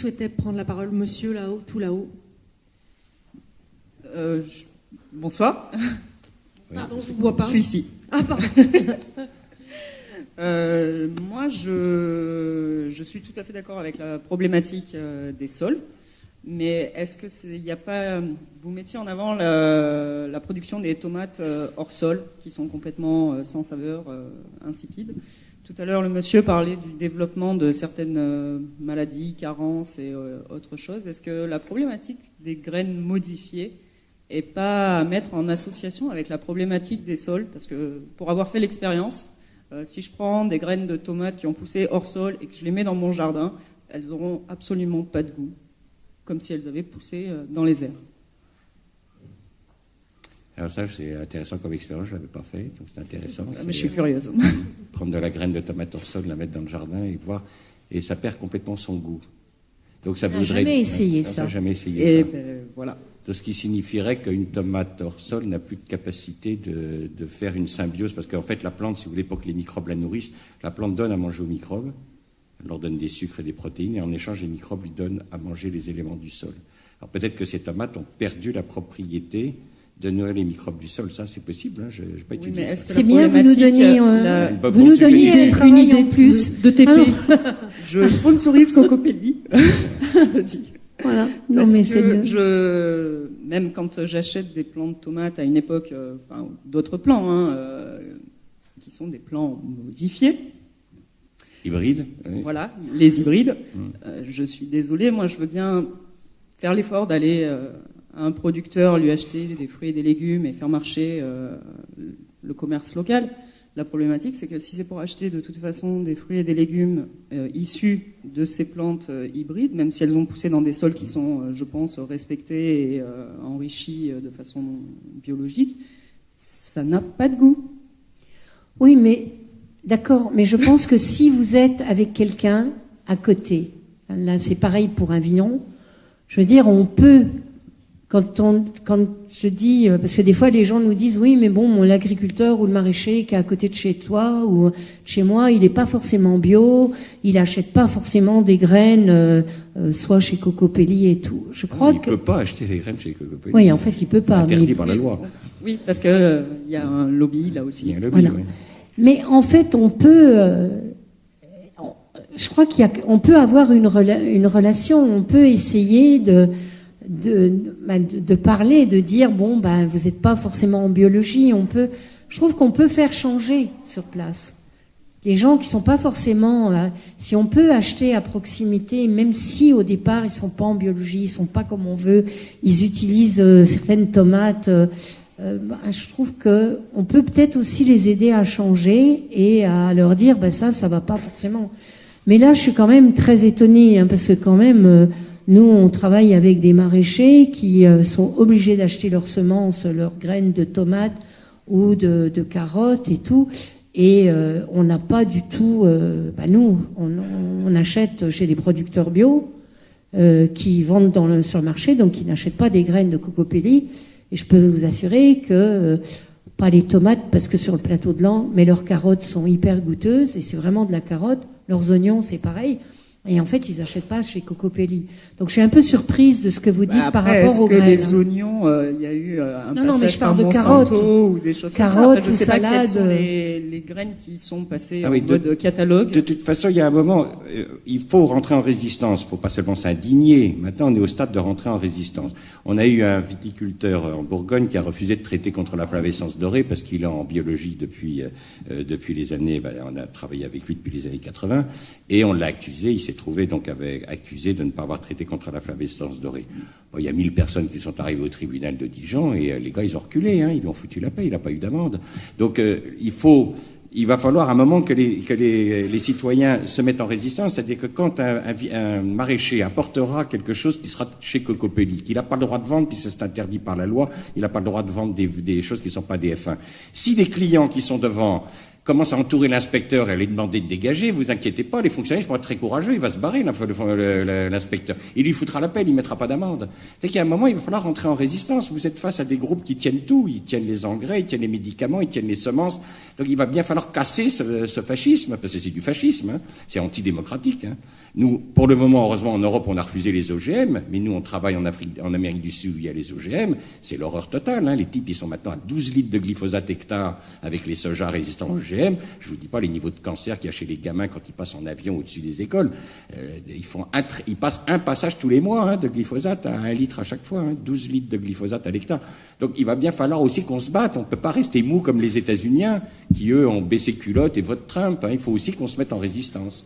souhaitait prendre la parole? Monsieur là-haut, tout là-haut. Bonsoir. Pardon, je vous vois pas. Je suis ici. Ah, pardon. Moi, je suis tout à fait d'accord avec la problématique des sols, mais est-ce que il n'y a pas, vous mettiez en avant la production des tomates hors sol, qui sont complètement sans saveur, insipides. Tout à l'heure, le monsieur parlait du développement de certaines maladies, carences et autre chose. Est-ce que la problématique des graines modifiées est pas à mettre en association avec la problématique des sols? Parce que pour avoir fait l'expérience, si je prends des graines de tomates qui ont poussé hors sol et que je les mets dans mon jardin, elles n'auront absolument pas de goût, comme si elles avaient poussé dans les airs. Alors ça, c'est intéressant comme expérience, je ne l'avais pas fait, donc c'est intéressant. Mais je suis curieuse. Prendre de la graine de tomate hors sol, la mettre dans le jardin et voir, et ça perd complètement son goût. Donc ça voudrait... jamais essayé ça. On n'a jamais essayé ça. Voilà. De ce qui signifierait qu'une tomate hors sol n'a plus de capacité de faire une symbiose, parce qu'en fait la plante, si vous voulez, pour que les microbes la nourrissent, la plante donne à manger aux microbes, elle leur donne des sucres et des protéines, et en échange les microbes lui donnent à manger les éléments du sol. Alors peut-être que ces tomates ont perdu la propriété de nourrir les microbes du sol, ça c'est possible, hein, je n'ai pas étudié ça. C'est bien, vous nous donniez une idée en plus de TP. Je sponsorise Cocopelli. Je le dis. Voilà. Non, mais c'est même quand j'achète des plants de tomates à une époque, d'autres plants, qui sont des plants modifiés. Hybrides. Oui. Voilà, les hybrides. Je suis désolée, moi je veux bien faire l'effort d'aller à un producteur, lui acheter des fruits et des légumes et faire marcher le commerce local. La problématique, c'est que si c'est pour acheter de toute façon des fruits et des légumes issus de ces plantes hybrides, même si elles ont poussé dans des sols qui sont, je pense, respectés et enrichis de façon biologique, ça n'a pas de goût. Oui, mais d'accord, mais je pense que si vous êtes avec quelqu'un à côté, là c'est pareil pour un vignon, je veux dire, on peut... Quand je dis, parce que des fois les gens nous disent oui mais bon l'agriculteur ou le maraîcher qui est à côté de chez toi ou de chez moi il n'est pas forcément bio, il achète pas forcément des graines soit chez Cocopelli et tout. Je crois il peut pas acheter des graines chez Cocopelli. Oui en fait il peut pas. C'est interdit par la loi. Oui parce que il y a un lobby là aussi. Il y a un lobby, voilà. oui. Mais en fait on peut, je crois on peut avoir une relation, on peut essayer de parler, de dire bon vous n'êtes pas forcément en biologie, je trouve qu'on peut faire changer sur place les gens qui sont pas forcément si on peut acheter à proximité, même si au départ ils sont pas en biologie, ils sont pas comme on veut, ils utilisent certaines tomates, je trouve que on peut peut-être aussi les aider à changer et à leur dire ça va pas forcément. Mais là je suis quand même très étonnée parce que quand même nous, on travaille avec des maraîchers qui sont obligés d'acheter leurs semences, leurs graines de tomates ou de carottes et tout. Et on n'a pas du tout... nous, on achète chez des producteurs bio qui vendent sur le marché, donc qui n'achètent pas des graines de Cocopelli. Et je peux vous assurer que... pas les tomates, parce que sur le plateau de l'An, mais leurs carottes sont hyper goûteuses, et c'est vraiment de la carotte. Leurs oignons, c'est pareil. Et en fait, ils n'achètent pas chez Cocopelli. Donc, je suis un peu surprise de ce que vous dites par rapport aux graines. Est-ce que les oignons, il y a eu un passage par Monsanto ou des choses comme ça? Carottes Je ne sais pas salade. quelles sont les graines qui sont passées en mode catalogue. De toute façon, il y a un moment, il faut rentrer en résistance. Il ne faut pas seulement s'indigner. Maintenant, on est au stade de rentrer en résistance. On a eu un viticulteur en Bourgogne qui a refusé de traiter contre la flavescence dorée parce qu'il est en biologie depuis les années... on a travaillé avec lui depuis les années 80 et on l'a accusé. Il s'est trouvé donc accusé de ne pas avoir traité contre la flavescence dorée. Bon, il y a 1000 personnes qui sont arrivées au tribunal de Dijon et les gars, ils ont reculé, ils lui ont foutu la paix, il n'a pas eu d'amende. Donc, il va falloir à un moment que les citoyens se mettent en résistance, c'est-à-dire que quand un maraîcher apportera quelque chose qui sera chez Cocopelli, qu'il n'a pas le droit de vendre, puisque c'est interdit par la loi, il n'a pas le droit de vendre des choses qui ne sont pas des F1. Si les clients qui sont devant commence à entourer l'inspecteur et à lui demander de dégager, vous inquiétez pas, les fonctionnaires sont très courageux, il va se barrer, l'inspecteur. Il lui foutra la peine, il mettra pas d'amende. C'est qu'à un moment, il va falloir rentrer en résistance. Vous êtes face à des groupes qui tiennent tout. Ils tiennent les engrais, ils tiennent les médicaments, ils tiennent les semences. Donc il va bien falloir casser ce fascisme, parce que c'est du fascisme, hein. C'est antidémocratique, hein. Nous, pour le moment, heureusement, en Europe, on a refusé les OGM, mais nous, on travaille en Amérique du Sud, où il y a les OGM. C'est l'horreur totale, hein. Les types, ils sont maintenant à 12 litres de glyphosate hectare avec les sojas résistants aux OGM. Je vous dis pas les niveaux de cancer qu'il y a chez les gamins quand ils passent en avion au-dessus des écoles. Ils passent un passage tous les mois, hein, de glyphosate à 1 litre à chaque fois, hein, 12 litres de glyphosate à l'hectare. Donc il va bien falloir aussi qu'on se batte. On ne peut pas rester mou comme les États-Unis, qui eux ont baissé culotte et votent Trump, hein. Il faut aussi qu'on se mette en résistance.